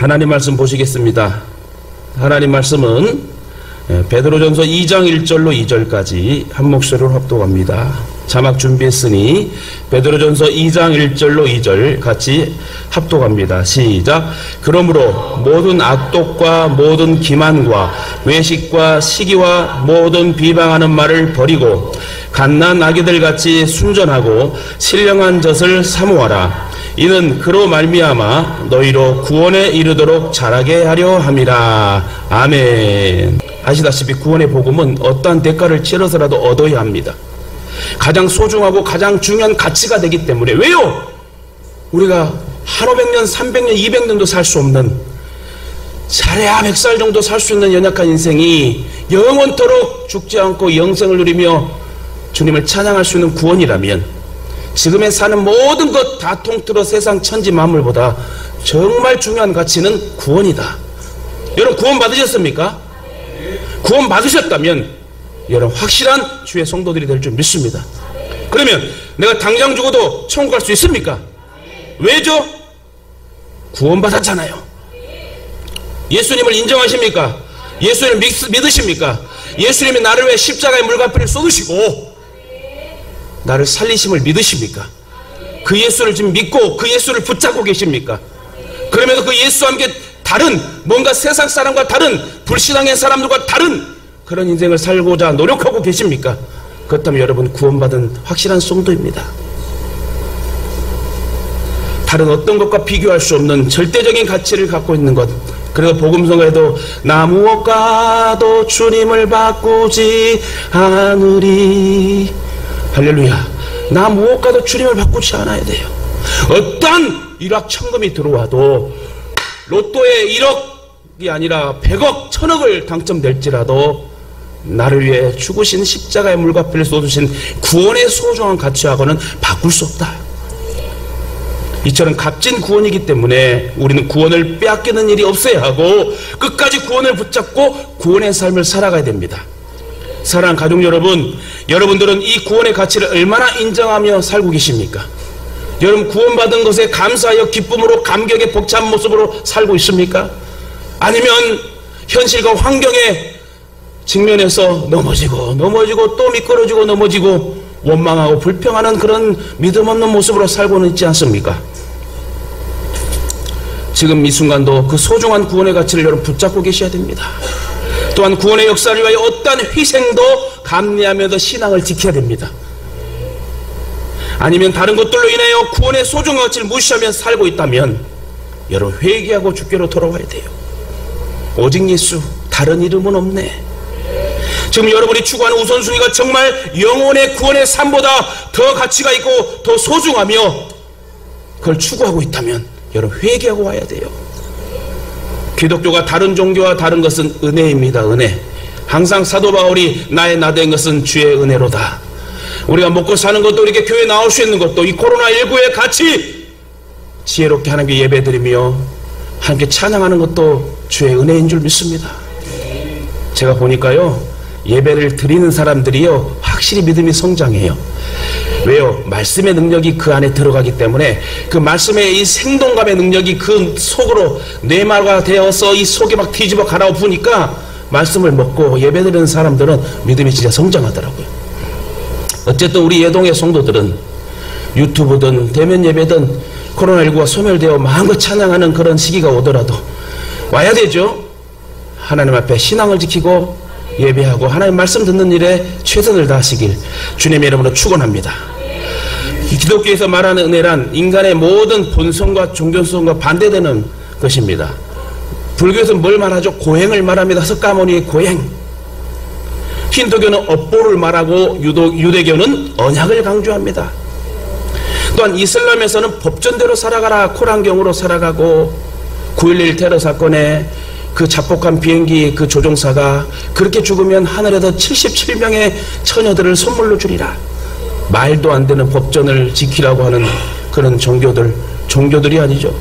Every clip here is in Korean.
하나님 말씀 보시겠습니다. 하나님 말씀은 베드로전서 2장 1절로 2절까지 한 목소리로 합독합니다. 자막 준비했으니 베드로전서 2장 1절로 2절 같이 합독합니다. 시작. 그러므로 모든 악독과 모든 기만과 외식과 시기와 모든 비방하는 말을 버리고 갓난 아기들 같이 순전하고 신령한 젖을 사모하라. 이는 그로 말미암아 너희로 구원에 이르도록 자라게 하려 함이라. 아멘. 아시다시피 구원의 복음은 어떠한 대가를 치러서라도 얻어야 합니다. 가장 소중하고 가장 중요한 가치가 되기 때문에. 왜요? 우리가 한 500년, 300년, 200년도 살 수 없는, 잘해야 100살 정도 살 수 있는 연약한 인생이 영원토록 죽지 않고 영생을 누리며 주님을 찬양할 수 있는 구원이라면, 지금에 사는 모든 것 다 통틀어 세상 천지 만물보다 정말 중요한 가치는 구원이다. 여러분 구원 받으셨습니까? 구원 받으셨다면 여러분 확실한 주의 성도들이 될 줄 믿습니다. 그러면 내가 당장 죽어도 천국 갈 수 있습니까? 왜죠? 구원 받았잖아요. 예수님을 인정하십니까? 예수님을 믿으십니까? 예수님이 나를 위해 십자가의 물값을 쏟으시고 나를 살리심을 믿으십니까? 그 예수를 지금 믿고 그 예수를 붙잡고 계십니까? 그러면서 그 예수와 함께 다른, 뭔가 세상 사람과 다른, 불신앙의 사람들과 다른 그런 인생을 살고자 노력하고 계십니까? 그렇다면 여러분 구원받은 확실한 성도입니다. 다른 어떤 것과 비교할 수 없는 절대적인 가치를 갖고 있는 것. 그래서 복음성가에도 나 무엇과도 주님을 바꾸지 않으리. 할렐루야. 나 무엇과도 주님을 바꾸지 않아야 돼요. 어떤 일확천금이 들어와도 로또에 1억이 아니라 100억, 1000억을 당첨될지라도 나를 위해 죽으신 십자가의 물값을 쏟으신 구원의 소중한 가치하고는 바꿀 수 없다. 이처럼 값진 구원이기 때문에 우리는 구원을 빼앗기는 일이 없어야 하고 끝까지 구원을 붙잡고 구원의 삶을 살아가야 됩니다. 사랑하는 가족 여러분, 여러분들은 이 구원의 가치를 얼마나 인정하며 살고 계십니까? 여러분 구원받은 것에 감사하여 기쁨으로 감격에 벅찬 모습으로 살고 있습니까? 아니면 현실과 환경에 직면해서 넘어지고 또 미끄러지고 넘어지고 원망하고 불평하는 그런 믿음 없는 모습으로 살고는 있지 않습니까? 지금 이 순간도 그 소중한 구원의 가치를 여러분 붙잡고 계셔야 됩니다. 또한 구원의 역사를 위하여 어떠한 희생도 감내하면서 신앙을 지켜야 됩니다. 아니면 다른 것들로 인하여 구원의 소중한 가치를 무시하며 살고 있다면 여러분 회개하고 주께로 돌아와야 돼요. 오직 예수, 다른 이름은 없네. 지금 여러분이 추구하는 우선순위가 정말 영혼의 구원의 삶보다 더 가치가 있고 더 소중하며 그걸 추구하고 있다면 여러분 회개하고 와야 돼요. 기독교가 다른 종교와 다른 것은 은혜입니다. 은혜. 항상 사도 바울이 나의 나된 것은 주의 은혜로다. 우리가 먹고 사는 것도 이렇게 교회에 나올 수 있는 것도 이 코로나19에 같이 지혜롭게 하나님께 예배드리며 하나님께 찬양하는 것도 주의 은혜인 줄 믿습니다. 제가 보니까요 예배를 드리는 사람들이요 확실히 믿음이 성장해요. 왜요? 말씀의 능력이 그 안에 들어가기 때문에 그 말씀의 이 생동감의 능력이 그 속으로 뇌마가 되어서 이 속에 막 뒤집어 갈아엎으니까 말씀을 먹고 예배드리는 사람들은 믿음이 진짜 성장하더라고요. 어쨌든 우리 예동의 성도들은 유튜브든 대면 예배든 코로나19가 소멸되어 마음껏 찬양하는 그런 시기가 오더라도 와야 되죠. 하나님 앞에 신앙을 지키고 예배하고 하나님 말씀 듣는 일에 최선을 다하시길 주님의 이름으로 축원합니다. 기독교에서 말하는 은혜란 인간의 모든 본성과 종교성과 반대되는 것입니다. 불교에서는 뭘 말하죠? 고행을 말합니다. 석가모니의 고행. 힌두교는 업보를 말하고 유대교는 언약을 강조합니다. 또한 이슬람에서는 법전대로 살아가라 코란경으로 살아가고 9.11 테러 사건에 그 자폭한 비행기 그 조종사가 그렇게 죽으면 하늘에서 77명의 처녀들을 선물로 주리라. 말도 안 되는 법전을 지키라고 하는 그런 종교들이 아니죠.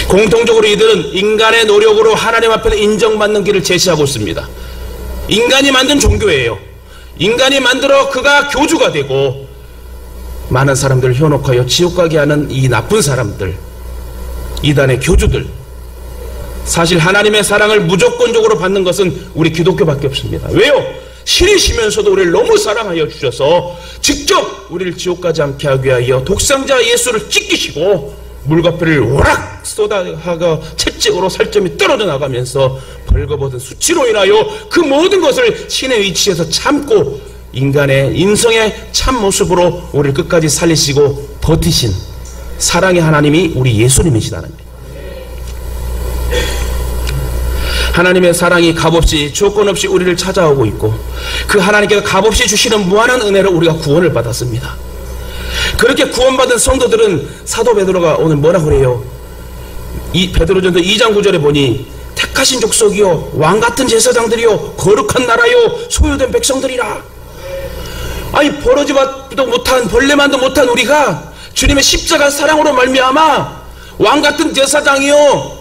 공통적으로 이들은 인간의 노력으로 하나님 앞에서 인정받는 길을 제시하고 있습니다. 인간이 만든 종교예요. 인간이 만들어 그가 교주가 되고 많은 사람들을 현혹하여 지옥 가게 하는 이 나쁜 사람들, 이단의 교주들, 사실 하나님의 사랑을 무조건적으로 받는 것은 우리 기독교밖에 없습니다. 왜요? 신이시면서도 우리를 너무 사랑하여 주셔서 직접 우리를 지옥 가지 않게 하기 위하여 독생자 예수를 찢기시고 물과표를 오락 쏟아하가 채찍으로 살점이 떨어져 나가면서 벌거벗은 수치로 인하여 그 모든 것을 신의 위치에서 참고 인간의 인성의 참 모습으로 우리를 끝까지 살리시고 버티신 사랑의 하나님이 우리 예수님이시다는 거예요. 하나님의 사랑이 값없이 조건 없이 우리를 찾아오고 있고 그 하나님께서 값없이 주시는 무한한 은혜로 우리가 구원을 받았습니다. 그렇게 구원받은 성도들은 사도 베드로가 오늘 뭐라 그래요? 이 베드로전서 2장 9절에 보니 택하신 족속이요 왕같은 제사장들이요 거룩한 나라요 소유된 백성들이라. 아니 버러지도 못한 벌레만도 못한 우리가 주님의 십자가 사랑으로 말미암아 왕같은 제사장이요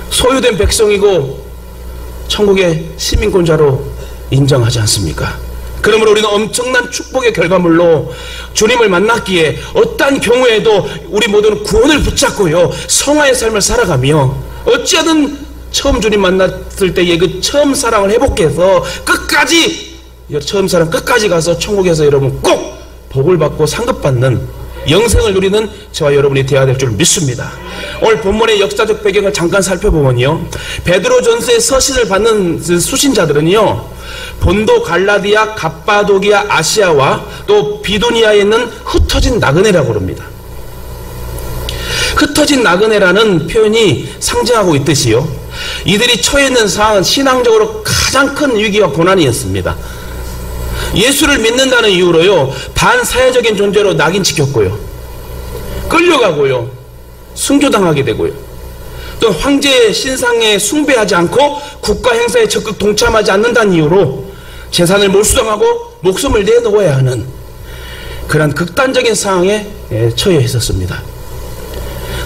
소유된 백성이고 천국의 시민권자로 인정하지 않습니까? 그러므로 우리는 엄청난 축복의 결과물로 주님을 만났기에 어떠한 경우에도 우리 모두는 구원을 붙잡고요 성화의 삶을 살아가며 어찌하든 처음 주님 만났을 때의 그 처음 사랑을 회복해서 끝까지 처음 사랑 끝까지 가서 천국에서 여러분 꼭 복을 받고 상급받는 영생을 누리는 저와 여러분이 되어야 될 줄 믿습니다. 오늘 본문의 역사적 배경을 잠깐 살펴보면요 베드로전서의 서신을 받는 수신자들은요 본도 갈라디아, 갑바도기아, 아시아와 또 비두니아에 있는 흩어진 나그네라고 그럽니다. 흩어진 나그네라는 표현이 상징하고 있듯이요 이들이 처해 있는 상황은 신앙적으로 가장 큰 위기와 고난이었습니다. 예수를 믿는다는 이유로요 반사회적인 존재로 낙인 찍혔고요 끌려가고요 순교당하게 되고요 또 황제의 신상에 숭배하지 않고 국가 행사에 적극 동참하지 않는다는 이유로 재산을 몰수당하고 목숨을 내놓아야 하는 그런 극단적인 상황에 처해 있었습니다.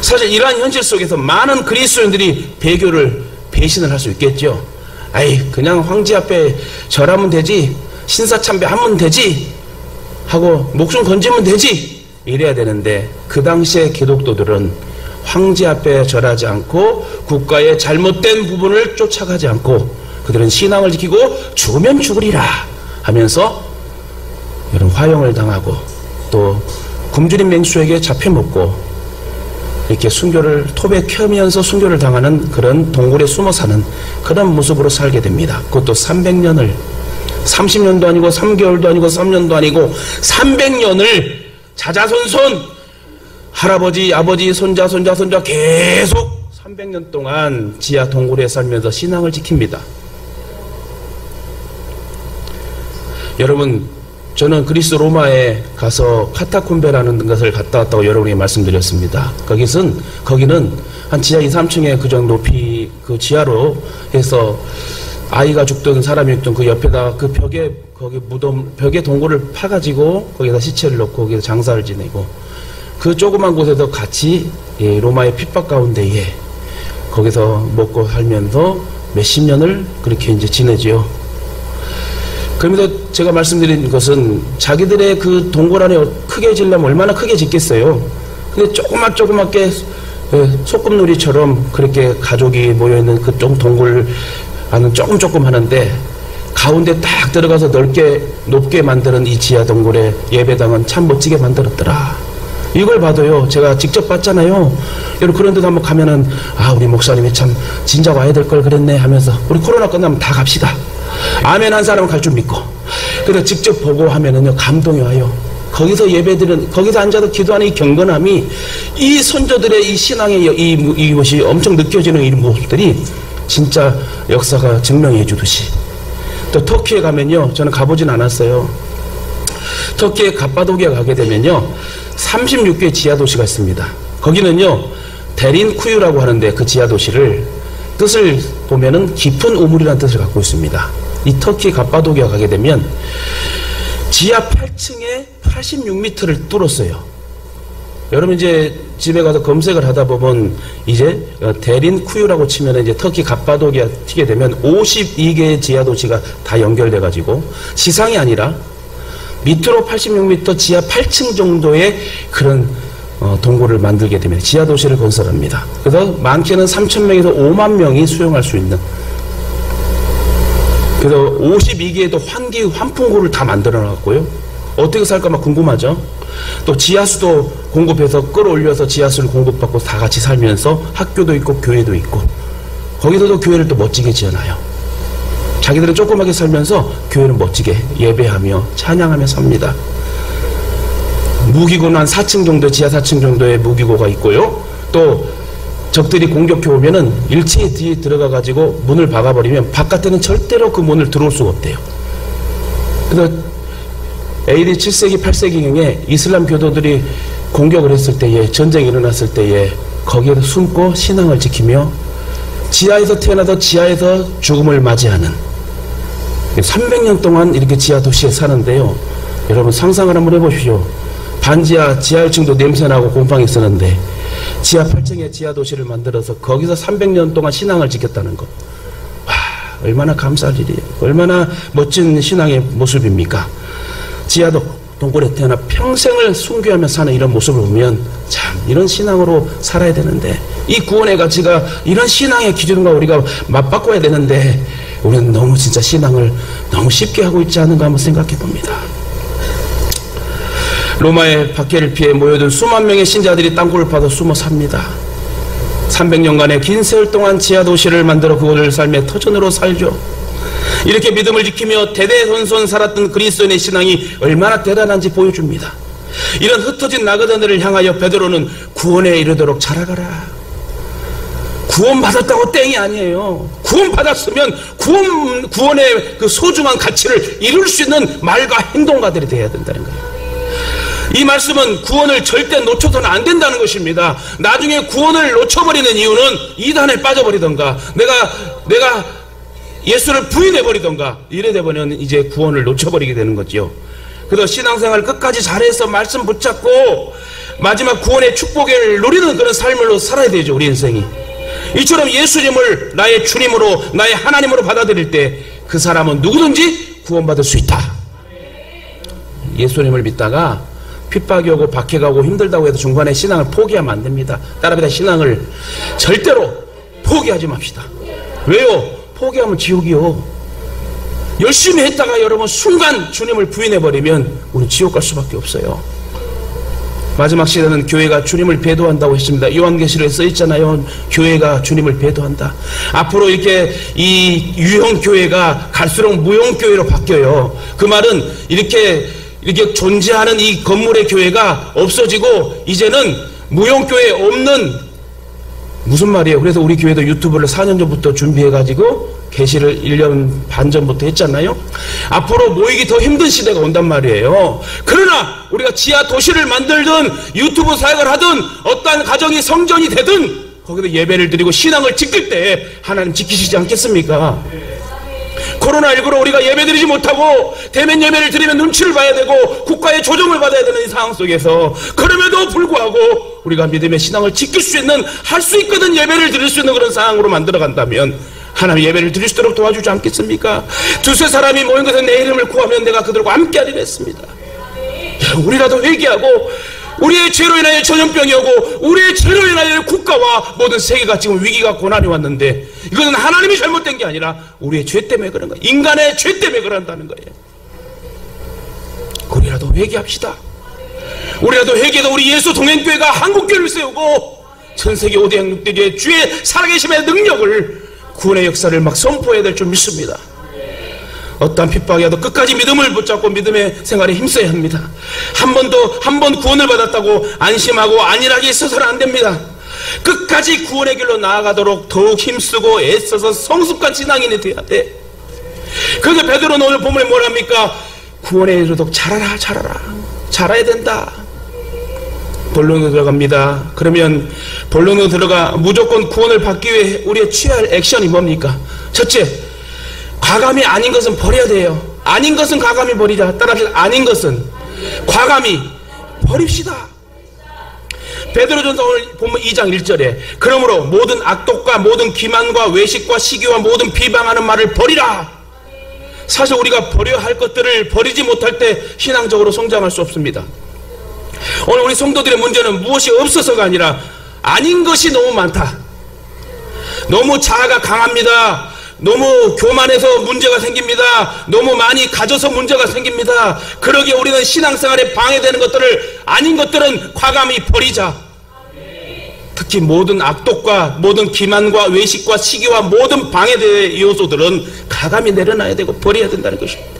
사실 이러한 현실 속에서 많은 그리스도인들이 배신을 할 수 있겠죠. 아이 그냥 황제 앞에 절하면 되지 신사참배하면 되지 하고 목숨 건지면 되지 이래야 되는데 그 당시에 기독도들은 황제 앞에 절하지 않고 국가의 잘못된 부분을 쫓아가지 않고 그들은 신앙을 지키고 죽으면 죽으리라 하면서 여러분 화형을 당하고 또 굶주린 맹수에게 잡혀먹고 이렇게 순교를 톱에 켜면서 순교를 당하는 그런 동굴에 숨어 사는 그런 모습으로 살게 됩니다. 그것도 300년을 30년도 아니고 3개월도 아니고 3년도 아니고 300년을 자자손손 할아버지 아버지 손자 계속 300년 동안 지하 동굴에 살면서 신앙을 지킵니다. 여러분 저는 그리스 로마에 가서 카타콤베라는 것을 갔다 왔다고 여러분에게 말씀드렸습니다. 거기는 한 지하 2, 3층의 그 정도 높이 그 지하로 해서 아이가 죽던 사람이 죽던 그 옆에다 그 벽에 동굴을 파가지고 거기다 시체를 넣고 거기서 장사를 지내고 그 조그만 곳에서 같이 로마의 핍박 가운데에 거기서 먹고 살면서 몇십 년을 그렇게 이제 지내지요. 그러면서 제가 말씀드린 것은 자기들의 그 동굴 안에 크게 지려면 얼마나 크게 짓겠어요. 근데 조그맣게 소꿉놀이처럼 그렇게 가족이 모여있는 그 동굴 안은 조금 하는데 가운데 딱 들어가서 높게 만드는 이 지하 동굴의 예배당은 참 멋지게 만들었더라. 이걸 봐도요 제가 직접 봤잖아요. 여러분 그런 데도 한번 가면은 우리 목사님이 참 진작 와야 될 걸 그랬네 하면서 우리 코로나 끝나면 다 갑시다. 아멘 한 사람은 갈 줄 믿고 그래서 직접 보고 하면은요 감동이 와요. 거기서 예배드리는 거기서 앉아서 기도하는 이 경건함이 이 선조들의 이 신앙의 이것이 엄청 느껴지는 이 모습들이 진짜 역사가 증명해 주듯이 또 터키에 가면요 저는 가보진 않았어요. 터키에 갑바도기아 가게 되면요 36개의 지하도시가 있습니다. 거기는요 데린쿠유라고 하는데 그 지하도시를 뜻을 보면은 깊은 우물이라는 뜻을 갖고 있습니다. 이 터키 갑바도기아 가게 되면 지하 8층에 86m를 뚫었어요. 여러분 이제 집에 가서 검색을 하다 보면 이제 데린쿠유라고 치면 이제 터키 갑바도기아 튀게 되면 52개의 지하도시가 다 연결돼 가지고 지상이 아니라 밑으로 86m 지하 8층 정도의 그런 동굴을 만들게 됩니다. 지하도시를 건설합니다. 그래서 많게는 3,000명에서 5만 명이 수용할 수 있는, 그래서 52개의 환풍구를 다 만들어 놨고요. 어떻게 살까 막 궁금하죠? 또 지하수도 공급해서 끌어올려서 지하수를 공급받고 다 같이 살면서 학교도 있고 교회도 있고, 거기서도 교회를 또 멋지게 지어놔요. 자기들은 조그맣게 살면서 교회는 멋지게 예배하며 찬양하며 삽니다. 무기고는 한 4층 정도, 지하 4층 정도의 무기고가 있고요. 또 적들이 공격해 오면은 일체의 뒤에 들어가 가지고 문을 박아버리면 바깥에는 절대로 그 문을 들어올 수가 없대요. 그래서 AD 7세기 8세기경에 이슬람 교도들이 공격을 했을 때에, 전쟁이 일어났을 때에 거기에서 숨고 신앙을 지키며 지하에서 태어나서 지하에서 죽음을 맞이하는 300년 동안 이렇게 지하 도시에 사는데요. 여러분 상상을 한번 해보십시오. 반지하 지하 1층도 냄새나고 곰팡이 있었는데 지하 8층에 지하 도시를 만들어서 거기서 300년 동안 신앙을 지켰다는 것. 와, 얼마나 감사할 일이에요. 얼마나 멋진 신앙의 모습입니까? 지하도 동굴에 태어나 평생을 순교하며 사는 이런 모습을 보면 참 이런 신앙으로 살아야 되는데, 이 구원의 가치가 이런 신앙의 기준과 우리가 맞바꿔야 되는데 우리는 너무 진짜 신앙을 너무 쉽게 하고 있지 않은가 한번 생각해 봅니다. 로마의 박해를 피해 모여든 수만 명의 신자들이 땅굴을 파서 숨어 삽니다. 300년간의 긴 세월 동안 지하 도시를 만들어 그곳을 삶의 터전으로 살죠. 이렇게 믿음을 지키며 대대손손 살았던 그리스도인의 신앙이 얼마나 대단한지 보여줍니다. 이런 흩어진 나그네들을 향하여 베드로는 구원에 이르도록 자라가라. 구원받았다고 땡이 아니에요. 구원받았으면 구원의 그 소중한 가치를 이룰 수 있는 말과 행동가들이 되어야 된다는 거예요. 이 말씀은 구원을 절대 놓쳐서는 안 된다는 것입니다. 나중에 구원을 놓쳐버리는 이유는 이단에 빠져버리던가 내가 예수를 부인해버리던가 이래 되면 이제 구원을 놓쳐버리게 되는 거죠. 그래서 신앙생활을 끝까지 잘해서 말씀 붙잡고 마지막 구원의 축복을 누리는 그런 삶으로 살아야 되죠. 우리 인생이 이처럼 예수님을 나의 주님으로 나의 하나님으로 받아들일 때 그 사람은 누구든지 구원받을 수 있다. 예수님을 믿다가 핍박이 오고 박해가 오고 힘들다고 해서 중간에 신앙을 포기하면 안 됩니다. 따라합니다. 신앙을 절대로 포기하지 맙시다. 왜요? 포기하면 지옥이요. 열심히 했다가 여러분 순간 주님을 부인해버리면 우리는 지옥 갈 수밖에 없어요. 마지막 시대는 교회가 주님을 배도한다고 했습니다. 요한계시록에 써있잖아요. 교회가 주님을 배도한다. 앞으로 이렇게 이 유형교회가 갈수록 무형교회로 바뀌어요. 그 말은 이렇게 존재하는 이 건물의 교회가 없어지고 이제는 무형교회 없는, 무슨 말이에요? 그래서 우리 교회도 유튜브를 4년 전부터 준비해가지고 게시를 1년 반 전부터 했잖아요. 앞으로 모이기 더 힘든 시대가 온단 말이에요. 그러나 우리가 지하 도시를 만들든 유튜브 사역을 하든 어떠한 가정이 성전이 되든 거기서 예배를 드리고 신앙을 지킬 때 하나님 지키시지 않겠습니까? 코로나19로 우리가 예배드리지 못하고 대면 예배를 드리면 눈치를 봐야 되고 국가의 조정을 받아야 되는 이 상황 속에서 그럼에도 불구하고 우리가 믿음의 신앙을 지킬 수 있는, 할 수 있거든 예배를 드릴 수 있는 그런 상황으로 만들어 간다면 하나님 예배를 드릴 수 있도록 도와주지 않겠습니까? 두세 사람이 모인 것은 내 이름을 구하면 내가 그들과 함께 하리라 했습니다. 우리라도 회개하고 우리의 죄로 인하여 전염병이 오고 우리의 죄로 인하여 국가와 모든 세계가 지금 위기가 고난이 왔는데 이것은 하나님이 잘못된 게 아니라 우리의 죄 때문에 그런 거예요. 인간의 죄 때문에 그런다는 거예요. 우리라도 회개합시다. 우리라도 회개해서 우리 예수 동행교회가 한국교회를 세우고 전세계 5대 양육들의 주의 살아계심의 능력을, 구원의 역사를 막 선포해야 될 줄 믿습니다. 어떠한 핍박이라도 끝까지 믿음을 붙잡고 믿음의 생활에 힘써야 합니다. 한 번 구원을 받았다고 안심하고 안일하게 있어서는 안 됩니다. 끝까지 구원의 길로 나아가도록 더욱 힘쓰고 애써서 성숙한 신앙인이 돼야 돼. 그래서 베드로는 오늘 본문에 뭐랍니까? 구원에 이르도록 자라야 된다. 본론으로 들어갑니다. 그러면 본론으로 들어가 무조건 구원을 받기 위해 우리가 취할 액션이 뭡니까? 첫째, 과감히 아닌 것은 버려야 돼요. 아닌 것은 과감히 버리자. 따라합시다. 아닌 것은 과감히 버립시다. 베드로전서 오늘 본문 2장 1절에 그러므로 모든 악독과 모든 기만과 외식과 시기와 모든 비방하는 말을 버리라. 사실 우리가 버려야 할 것들을 버리지 못할 때 신앙적으로 성장할 수 없습니다. 오늘 우리 성도들의 문제는 무엇이 없어서가 아니라 아닌 것이 너무 많다. 너무 자아가 강합니다. 너무 교만해서 문제가 생깁니다. 너무 많이 가져서 문제가 생깁니다. 그러기에 우리는 신앙생활에 방해되는 것들을, 아닌 것들은 과감히 버리자. 특히 모든 악독과 모든 기만과 외식과 시기와 모든 방해될 요소들은 과감히 내려놔야 되고 버려야 된다는 것입니다.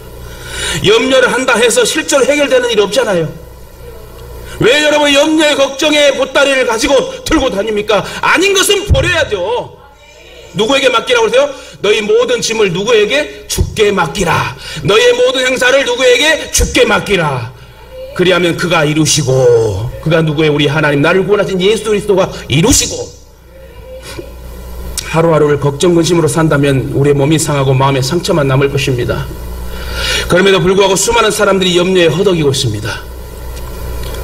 염려를 한다 해서 실제로 해결되는 일이 없잖아요. 왜 여러분 염려에 걱정에 보따리를 가지고 들고 다닙니까? 아닌 것은 버려야죠. 누구에게 맡기라고 그러세요? 너희 모든 짐을 누구에게? 주께 맡기라. 너의 모든 행사를 누구에게? 주께 맡기라. 그리하면 그가 이루시고, 그가 누구의? 우리 하나님, 나를 구원하신 예수 그리스도가 이루시고. 하루하루를 걱정 근심으로 산다면 우리의 몸이 상하고 마음에 상처만 남을 것입니다. 그럼에도 불구하고 수많은 사람들이 염려에 허덕이고 있습니다.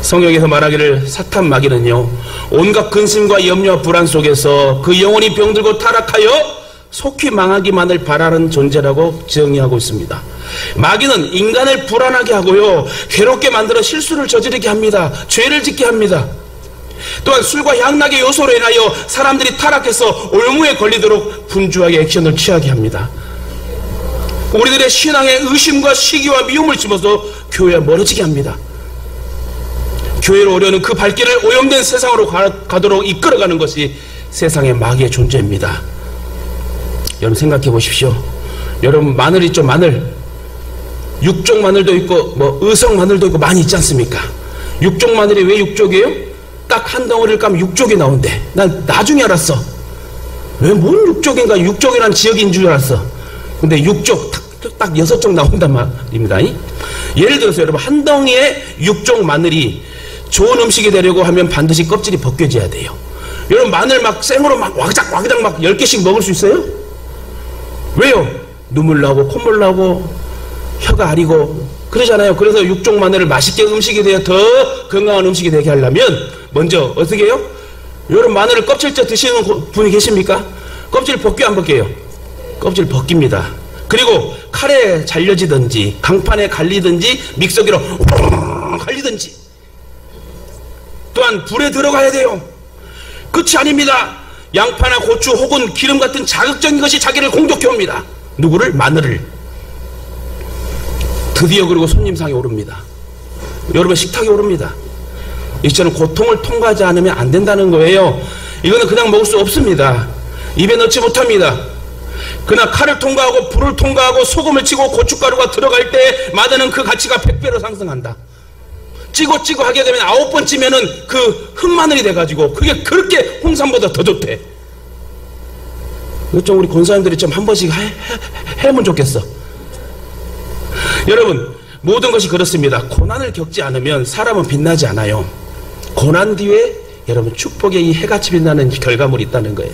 성경에서 말하기를 사탄 마귀는요, 온갖 근심과 염려와 불안 속에서 그 영혼이 병들고 타락하여 속히 망하기만을 바라는 존재라고 정의하고 있습니다. 마귀는 인간을 불안하게 하고요, 괴롭게 만들어 실수를 저지르게 합니다. 죄를 짓게 합니다. 또한 술과 향락의 요소로 인하여 사람들이 타락해서 올무에 걸리도록 분주하게 액션을 취하게 합니다. 우리들의 신앙에 의심과 시기와 미움을 집어서 교회에 멀어지게 합니다. 교회로 오려는 그 발길을 오염된 세상으로 가도록 이끌어가는 것이 세상의 마귀의 존재입니다. 여러분 생각해 보십시오. 여러분 마늘 있죠? 마늘. 육종 마늘도 있고 의성 마늘도 있고 많이 있지 않습니까? 육종 마늘이 왜 육족이에요? 딱 한 덩어리를 까면 육족이 나온대. 난 나중에 알았어. 왜 뭔 육족인가? 육족이란 지역인 줄 알았어. 근데 육족 딱 6쪽 나온단 말입니다. 예를 들어서 여러분 한 덩이의 육종 마늘이 좋은 음식이 되려고 하면 반드시 껍질이 벗겨져야 돼요. 여러분 마늘 막 생으로 막 와그작 막 10개씩 먹을 수 있어요? 왜요? 눈물 나고 콧물 나고 혀가 아리고 그러잖아요. 그래서 육종 마늘을 맛있게 음식이 되어 더 건강한 음식이 되게 하려면 먼저 어떻게 해요? 여러분 마늘을 껍질째 드시는 분이 계십니까? 껍질 벗겨요, 안 벗겨요? 껍질 벗깁니다. 그리고 칼에 잘려지든지 강판에 갈리든지 믹서기로 갈리든지, 또한 불에 들어가야 돼요. 끝이 아닙니다. 양파나 고추 혹은 기름 같은 자극적인 것이 자기를 공격해 옵니다. 누구를? 마늘을. 드디어 그리고 손님상에 오릅니다. 여러분 식탁에 오릅니다. 이처럼 고통을 통과하지 않으면 안 된다는 거예요. 이거는 그냥 먹을 수 없습니다. 입에 넣지 못합니다. 그러나 칼을 통과하고 불을 통과하고 소금을 치고 고춧가루가 들어갈 때 마늘은 그 가치가 100배로 상승한다. 찌고 하게 되면 9번 찌면은 그 흑마늘이 돼가지고 그게 그렇게 홍삼보다 더 좋대. 이거 좀 우리 권사님들이 좀 한 번씩 해면 좋겠어. 여러분 모든 것이 그렇습니다. 고난을 겪지 않으면 사람은 빛나지 않아요. 고난 뒤에 여러분 축복의 이 해같이 빛나는 결과물이 있다는 거예요.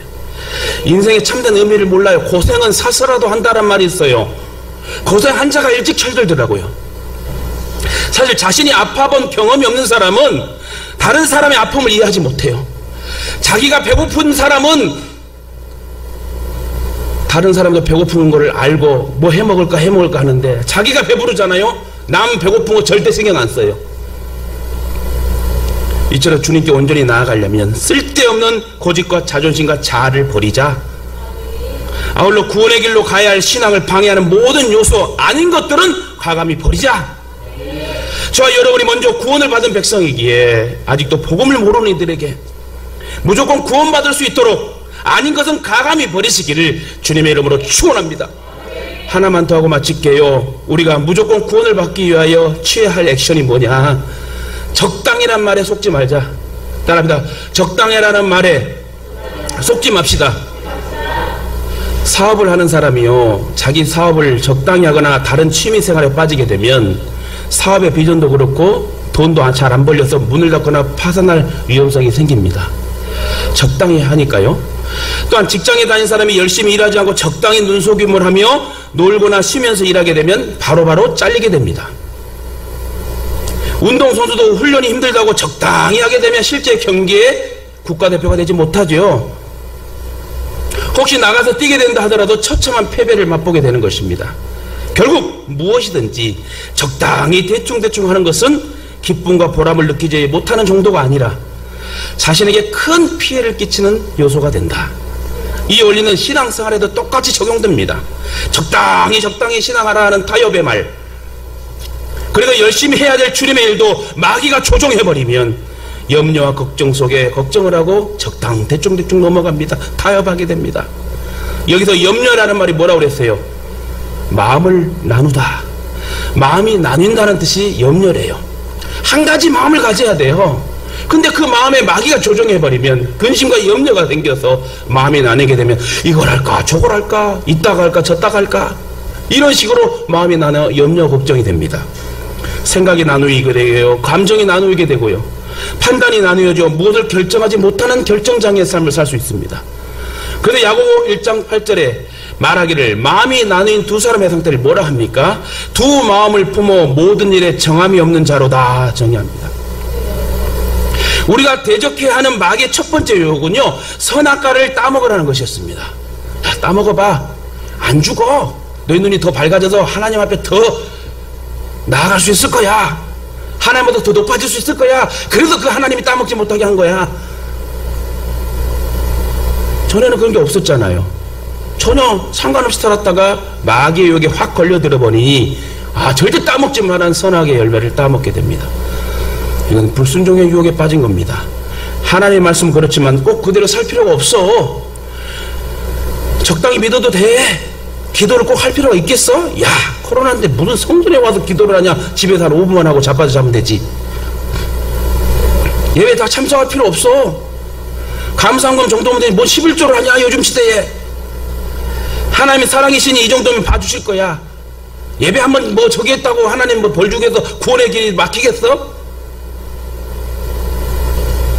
인생의 참된 의미를 몰라요. 고생은 사서라도 한다란 말이 있어요. 고생한 자가 일찍 철들더라고요. 사실 자신이 아파본 경험이 없는 사람은 다른 사람의 아픔을 이해하지 못해요. 자기가 배고픈 사람은 다른 사람도 배고픈 거를 알고 뭐 해먹을까 하는데 자기가 배부르잖아요. 남 배고픈 거 절대 신경 안 써요. 이처럼 주님께 온전히 나아가려면 쓸데없는 고집과 자존심과 자아를 버리자. 아울러 구원의 길로 가야 할 신앙을 방해하는 모든 요소 아닌 것들은 과감히 버리자. 저와 여러분이 먼저 구원을 받은 백성이기에 아직도 복음을 모르는 이들에게 무조건 구원받을 수 있도록 아닌 것은 과감히 버리시기를 주님의 이름으로 축원합니다. 하나만 더 하고 마칠게요. 우리가 무조건 구원을 받기 위하여 취해야 할 액션이 뭐냐? 적당이란 말에 속지 말자. 따라합니다. 적당이라는 말에 속지 맙시다. 사업을 하는 사람이요, 자기 사업을 적당히 하거나 다른 취미생활에 빠지게 되면 사업의 비전도 그렇고 돈도 잘 안 벌려서 문을 닫거나 파산할 위험성이 생깁니다. 적당히 하니까요. 또한 직장에 다닌 사람이 열심히 일하지 않고 적당히 눈속임을 하며 놀거나 쉬면서 일하게 되면 바로바로 잘리게 됩니다. 운동선수도 훈련이 힘들다고 적당히 하게 되면 실제 경기에 국가대표가 되지 못하죠. 혹시 나가서 뛰게 된다 하더라도 처참한 패배를 맛보게 되는 것입니다. 결국 무엇이든지 적당히 대충 하는 것은 기쁨과 보람을 느끼지 못하는 정도가 아니라 자신에게 큰 피해를 끼치는 요소가 된다. 이 원리는 신앙생활에도 똑같이 적용됩니다. 적당히 신앙하라는 타협의 말. 그래도 열심히 해야 될 주님의 일도 마귀가 조종해버리면 염려와 걱정 속에 걱정을 하고 대충 넘어갑니다. 타협하게 됩니다. 여기서 염려라는 말이 뭐라고 그랬어요? 마음을 나누다. 마음이 나뉜다는 뜻이 염려래요. 한 가지 마음을 가져야 돼요. 근데 그 마음에 마귀가 조종해버리면 근심과 염려가 생겨서 마음이 나뉘게 되면 이걸 할까 저걸 할까 이따가 할까 저따가 할까 이런 식으로 마음이 나눠 염려 걱정이 됩니다. 생각이 나누이게 되고요. 감정이 나누이게 되고요. 판단이 나누어져 무엇을 결정하지 못하는 결정장애의 삶을 살 수 있습니다. 그래서 야고보 1장 8절에 말하기를 마음이 나누인 두 사람의 상태를 뭐라 합니까? 두 마음을 품어 모든 일에 정함이 없는 자로다 정의합니다. 우리가 대적해야 하는 마귀의 첫 번째 유혹은요, 선악과를 따먹으라는 것이었습니다. 야, 따먹어봐. 안 죽어. 너희 눈이 더 밝아져서 하나님 앞에 더 나아갈 수 있을 거야. 하나님보다 더 높아질 수 있을 거야. 그래서 그 하나님이 따먹지 못하게 한 거야. 전에는 그런 게 없었잖아요. 전혀 상관없이 살았다가 마귀의 유혹에 확 걸려들어 보니 절대 따먹지 말라는 선악의 열매를 따먹게 됩니다. 이건 불순종의 유혹에 빠진 겁니다. 하나님의 말씀은 그렇지만 꼭 그대로 살 필요가 없어. 적당히 믿어도 돼. 기도를 꼭 할 필요가 있겠어? 야, 코로나인데 무슨 성전에 와서 기도를 하냐. 집에서 한 5분만 하고 자빠져 자면 되지. 예배 다 참석할 필요 없어. 감사한금 정도면 되니 뭐 11조를 하냐 요즘 시대에. 하나님이 사랑이시니 이 정도면 봐주실 거야. 예배 한번 뭐 저기 했다고 하나님 뭐 벌 주게 해서 구원의 길이 막히겠어?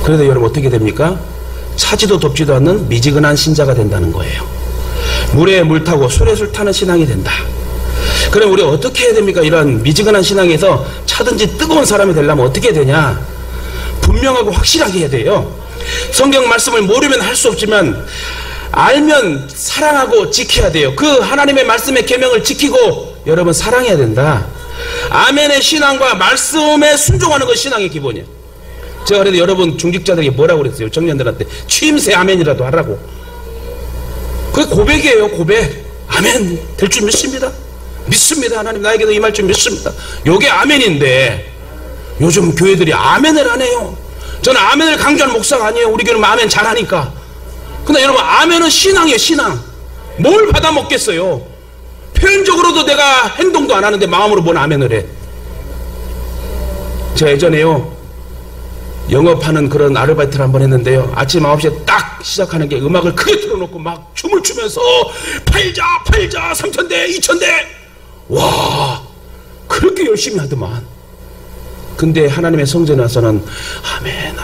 그래도 여러분 어떻게 됩니까? 차지도 덥지도 않는 미지근한 신자가 된다는 거예요. 물에 물 타고 술에 술 타는 신앙이 된다. 그럼 우리 어떻게 해야 됩니까? 이런 미지근한 신앙에서 차든지 뜨거운 사람이 되려면 어떻게 해야 되냐? 분명하고 확실하게 해야 돼요. 성경 말씀을 모르면 할 수 없지만 알면 사랑하고 지켜야 돼요. 그 하나님의 말씀의 계명을 지키고 여러분 사랑해야 된다. 아멘의 신앙과 말씀에 순종하는 것이 신앙의 기본이에요. 제가 그래도 여러분 중직자들에게 뭐라고 그랬어요? 청년들한테 취임새 아멘이라도 하라고. 그게 고백이에요. 고백. 아멘 될 줄 믿습니다. 믿습니다. 하나님 나에게도 임할 줄 믿습니다. 요게 아멘인데 요즘 교회들이 아멘을 안 해요. 저는 아멘을 강조하는 목사가 아니에요. 우리 교회는 아멘 잘하니까. 근데 여러분 아멘은 신앙이에요. 신앙. 뭘 받아 먹겠어요? 표현적으로도 내가 행동도 안 하는데 마음으로 뭔 아멘을 해. 제가 예전에요 영업하는 그런 아르바이트를 한번 했는데요, 아침 9시에 딱 시작하는 게 음악을 크게 틀어놓고 막 춤을 추면서 팔자 3,000대 2,000대 와 그렇게 열심히 하더만. 근데 하나님의 성전에 와서는 아멘.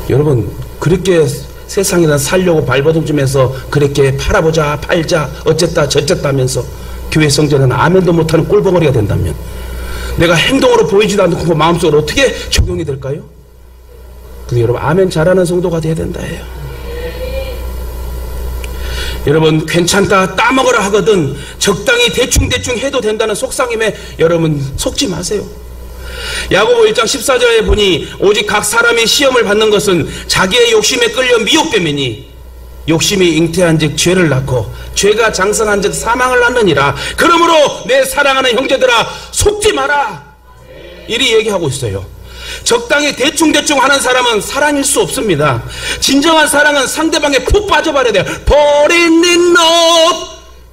여러분 그렇게 세상에다 살려고 발버둥 치면서 그렇게 팔아보자 팔자 어쨌다 저쨌다 하면서 교회 성전에는 아멘도 못하는 꼴벙어리가 된다면 내가 행동으로 보이지도 않고 그 마음속으로 어떻게 적용이 될까요? 근데 여러분 아멘 잘하는 성도가 돼야 된다 해요. 여러분 괜찮다 따먹으라 하거든 적당히 대충 해도 된다는 속상임에 여러분 속지 마세요. 야고보 1장 14절에 보니 오직 각 사람이 시험을 받는 것은 자기의 욕심에 끌려 미혹됨이니 욕심이 잉태한 즉 죄를 낳고 죄가 장성한 즉 사망을 낳느니라. 그러므로 내 사랑하는 형제들아 속지 마라. 이리 얘기하고 있어요. 적당히 대충 하는 사람은 사랑일 수 없습니다. 진정한 사랑은 상대방에 푹 빠져버려야 돼요. 버린 너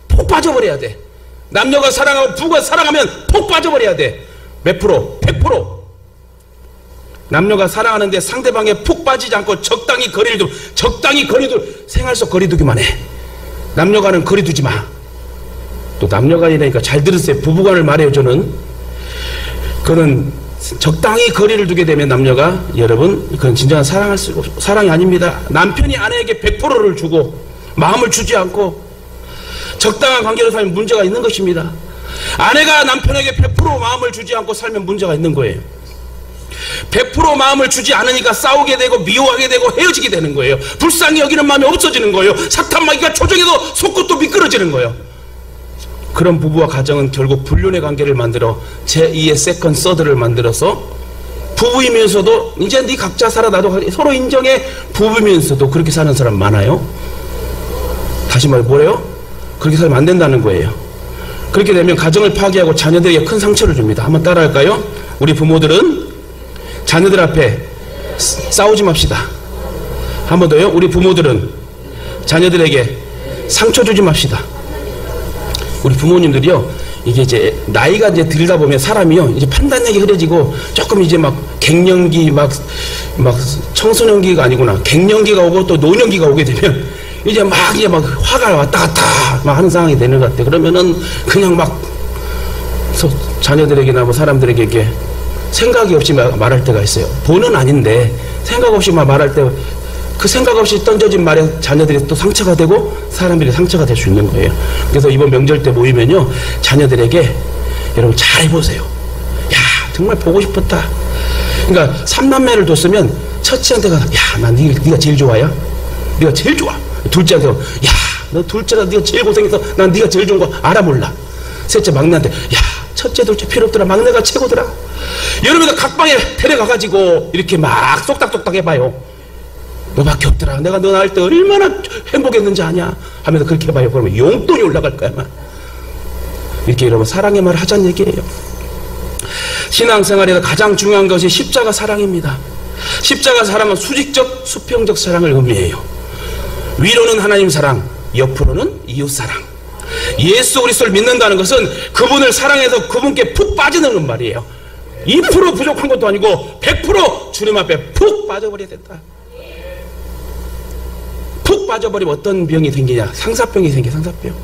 푹 빠져버려야 돼. 남녀가 사랑하고 부부가 사랑하면 푹 빠져버려야 돼. 몇 프로? 100%. 남녀가 사랑하는데 상대방에 푹 빠지지 않고 적당히 거리를 생활 속 거리 두기만 해. 남녀간은 거리 두지 마. 또 남녀간이라니까 잘 들으세요. 부부간을 말해요. 저는 그는 적당히 거리를 두게 되면 남녀가 여러분 그건 진정한 사랑이 아닙니다. 남편이 아내에게 100%를 주고 마음을 주지 않고 적당한 관계로 살면 문제가 있는 것입니다. 아내가 남편에게 100% 마음을 주지 않고 살면 문제가 있는 거예요. 100% 마음을 주지 않으니까 싸우게 되고 미워하게 되고 헤어지게 되는 거예요. 불쌍히 여기는 마음이 없어지는 거예요. 사탄 마귀가 조정해도 속끝도 미끄러지는 거예요. 그런 부부와 가정은 결국 불륜의 관계를 만들어 제2의 세컨 서드를 만들어서 부부이면서도 이제 네 각자 살아 나도 서로 인정해 부부이면서도 그렇게 사는 사람 많아요. 다시 말해 뭐래요? 그렇게 살면 안 된다는 거예요. 그렇게 되면 가정을 파괴하고 자녀들에게 큰 상처를 줍니다. 한번 따라할까요? 우리 부모들은 자녀들 앞에 싸우지 맙시다. 한 번 더요. 우리 부모들은 자녀들에게 상처 주지 맙시다. 우리 부모님들이요, 이게 이제 나이가 이제 들다 보면 사람이요, 이제 판단력이 흐려지고 조금 이제 막 갱년기 막 청소년기가 아니구나, 갱년기가 오고 또 노년기가 오게 되면 이제 막 화가 왔다 갔다 막 하는 상황이 되는 것 같아. 그러면은 그냥 막 자녀들에게나 뭐 사람들에게 이렇게 생각이 없이 말할 때가 있어요. 본은 아닌데 생각 없이 말할 때 그 생각 없이 던져진 말에 자녀들이 또 상처가 되고 사람들이 상처가 될 수 있는 거예요. 그래서 이번 명절 때 모이면요, 자녀들에게 여러분 잘 해보세요. 야, 정말 보고 싶었다. 그러니까 3남매를 뒀으면 첫째한테 가서 야, 난 네가 제일 좋아야? 네가 제일 좋아. 둘째한테 야, 너 둘째라 네가 제일 고생해서 난 네가 제일 좋은 거 알아 몰라. 셋째 막내한테 야, 첫째 둘째 필요 없더라. 막내가 최고더라. 여러분들 각방에 데려가가지고 이렇게 막 쏙닥쏙닥 해봐요. 너밖에 없더라. 내가 너 낳을 때 얼마나 행복했는지 아냐 하면서 그렇게 해봐요. 그러면 용돈이 올라갈 거야 아마. 이렇게 여러분 사랑의 말을 하자는 얘기예요. 신앙생활에서 가장 중요한 것이 십자가 사랑입니다. 십자가 사랑은 수직적 수평적 사랑을 의미해요. 위로는 하나님 사랑, 옆으로는 이웃 사랑. 예수 그리스도를 믿는다는 것은 그분을 사랑해서 그분께 푹 빠지는 말이에요. 2% 부족한 것도 아니고 100% 주님 앞에 푹 빠져버려야 된다. 푹 빠져버리면 어떤 병이 생기냐? 상사병이 생겨. 상사병.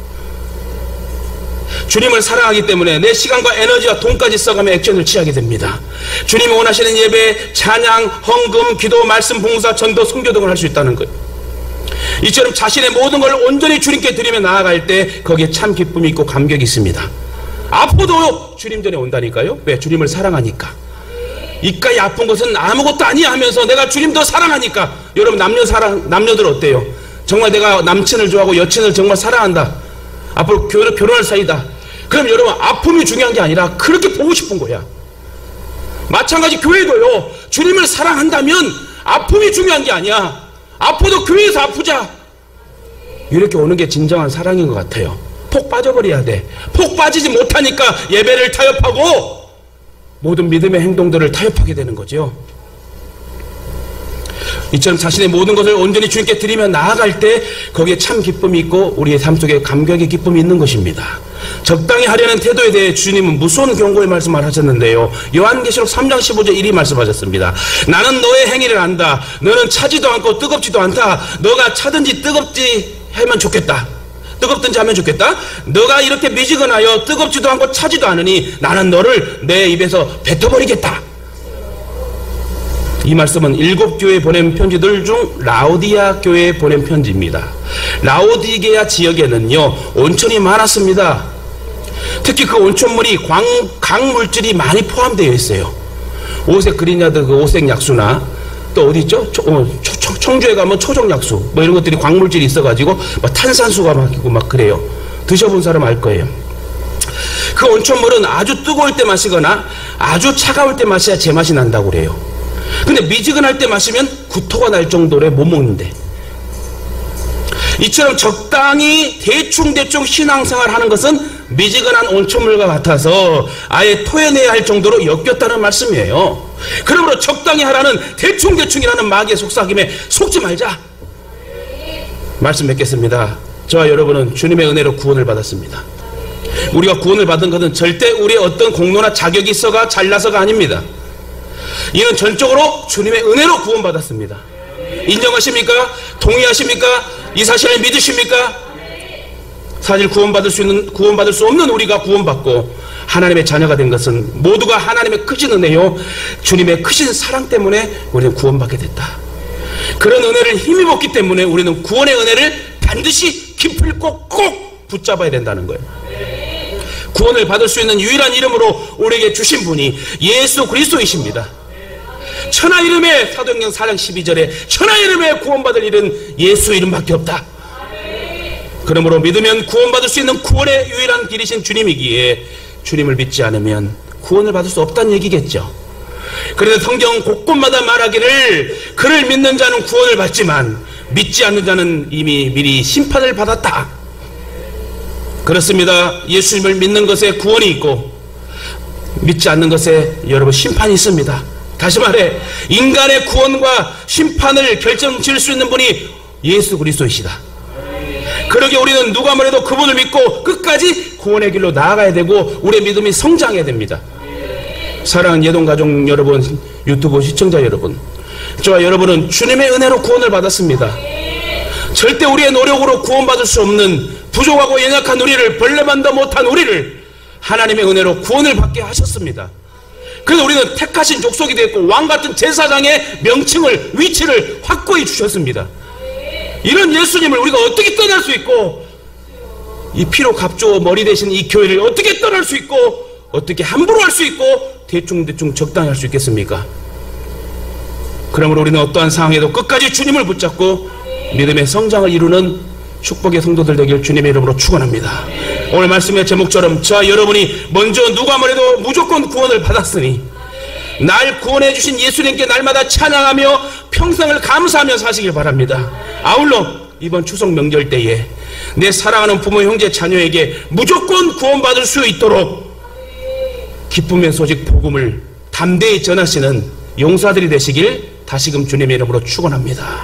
주님을 사랑하기 때문에 내 시간과 에너지와 돈까지 써가며 액션을 취하게 됩니다. 주님이 원하시는 예배, 찬양, 헌금, 기도, 말씀, 봉사, 전도, 선교 등을 할 수 있다는 거예요. 이처럼 자신의 모든 걸 온전히 주님께 드리며 나아갈 때 거기에 참 기쁨이 있고 감격이 있습니다. 아파도 주님 전에 온다니까요. 왜? 주님을 사랑하니까. 이까지 아픈 것은 아무것도 아니야 하면서 내가 주님 더 사랑하니까. 여러분 남녀들 어때요? 정말 내가 남친을 좋아하고 여친을 정말 사랑한다. 앞으로 결혼할 사이다. 그럼 여러분 아픔이 중요한 게 아니라 그렇게 보고 싶은 거야. 마찬가지 교회도요. 주님을 사랑한다면 아픔이 중요한 게 아니야. 아파도 교회에서 아프자. 이렇게 오는 게 진정한 사랑인 것 같아요. 폭 빠져버려야 돼. 폭 빠지지 못하니까 예배를 타협하고 모든 믿음의 행동들을 타협하게 되는 거죠. 이처럼 자신의 모든 것을 온전히 주님께 드리며 나아갈 때 거기에 참 기쁨이 있고 우리의 삶 속에 감격의 기쁨이 있는 것입니다. 적당히 하려는 태도에 대해 주님은 무서운 경고의 말씀을 하셨는데요. 요한계시록 3장 15절 1이 말씀하셨습니다. 나는 너의 행위를 안다. 너는 차지도 않고 뜨겁지도 않다. 너가 차든지 뜨겁지 하면 좋겠다. 뜨겁든지 하면 좋겠다. 너가 이렇게 미지근하여 뜨겁지도 않고 차지도 않으니 나는 너를 내 입에서 뱉어버리겠다. 이 말씀은 7교회에 보낸 편지들 중 라오디아 교회에 보낸 편지입니다. 라오디게아 지역에는요 온천이 많았습니다. 특히 그 온천물이 강물질이 많이 포함되어 있어요. 오색 그린야드 그 오색 약수나 또 어디 있죠? 청주에 가면 초정 약수 뭐 이런 것들이 광물질이 있어가지고 막 탄산수가 막 있고 막 그래요. 드셔본 사람 알 거예요. 그 온천물은 아주 뜨거울 때 마시거나 아주 차가울 때 마셔야 제맛이 난다고 그래요. 근데 미지근할 때 마시면 구토가 날 정도로 못 먹는데, 이처럼 적당히 대충 신앙생활 하는 것은 미지근한 온천물과 같아서 아예 토해내야 할 정도로 역겹다는 말씀이에요. 그러므로 적당히 하라는 대충이라는 마귀의 속삭임에 속지 말자. 말씀 맺겠습니다. 저와 여러분은 주님의 은혜로 구원을 받았습니다. 우리가 구원을 받은 것은 절대 우리의 어떤 공로나 자격이 있어가 잘나서가 아닙니다. 이는 전적으로 주님의 은혜로 구원받았습니다. 인정하십니까? 동의하십니까? 이 사실을 믿으십니까? 사실 구원받을 수 없는 우리가 구원받고 하나님의 자녀가 된 것은 모두가 하나님의 크신 은혜요 주님의 크신 사랑 때문에 우리는 구원받게 됐다. 그런 은혜를 힘입었기 때문에 우리는 구원의 은혜를 반드시 깊을고 꼭 붙잡아야 된다는 거예요. 구원을 받을 수 있는 유일한 이름으로 우리에게 주신 분이 예수 그리스도이십니다. 천하 이름에 사도행전 4장 12절에 천하 이름에 구원받을 일은 예수 이름밖에 없다. 그러므로 믿으면 구원받을 수 있는 구원의 유일한 길이신 주님이기에 주님을 믿지 않으면 구원을 받을 수 없다는 얘기겠죠. 그래서 성경 곳곳마다 말하기를 그를 믿는 자는 구원을 받지만 믿지 않는 자는 이미 미리 심판을 받았다. 그렇습니다. 예수님을 믿는 것에 구원이 있고 믿지 않는 것에 여러분 심판이 있습니다. 다시 말해 인간의 구원과 심판을 결정지을 수 있는 분이 예수 그리스도이시다. 그러기에 우리는 누가 뭐래도 그분을 믿고 끝까지 구원의 길로 나아가야 되고 우리의 믿음이 성장해야 됩니다. 사랑하는 예동가족 여러분, 유튜브 시청자 여러분, 저와 여러분은 주님의 은혜로 구원을 받았습니다. 절대 우리의 노력으로 구원받을 수 없는 부족하고 연약한 우리를, 벌레만도 못한 우리를 하나님의 은혜로 구원을 받게 하셨습니다. 그래서 우리는 택하신 족속이 되었고 왕같은 제사장의 명칭을, 위치를 확고히 주셨습니다. 이런 예수님을 우리가 어떻게 떠날 수 있고 이 피로 값주어 머리 대신 이 교회를 어떻게 떠날 수 있고 어떻게 함부로 할 수 있고 대충 적당히 할 수 있겠습니까? 그러므로 우리는 어떠한 상황에도 끝까지 주님을 붙잡고 믿음의 성장을 이루는 축복의 성도들 되길 주님의 이름으로 축원합니다. 오늘 말씀의 제목처럼 저와 여러분이 먼저 누가 뭐래도 무조건 구원을 받았으니 날 구원해 주신 예수님께 날마다 찬양하며 평생을 감사하며 사시길 바랍니다. 아울러 이번 추석 명절 때에 내 사랑하는 부모, 형제, 자녀에게 무조건 구원받을 수 있도록 기쁨의 소식 복음을 담대히 전하시는 용사들이 되시길 다시금 주님의 이름으로 축원합니다.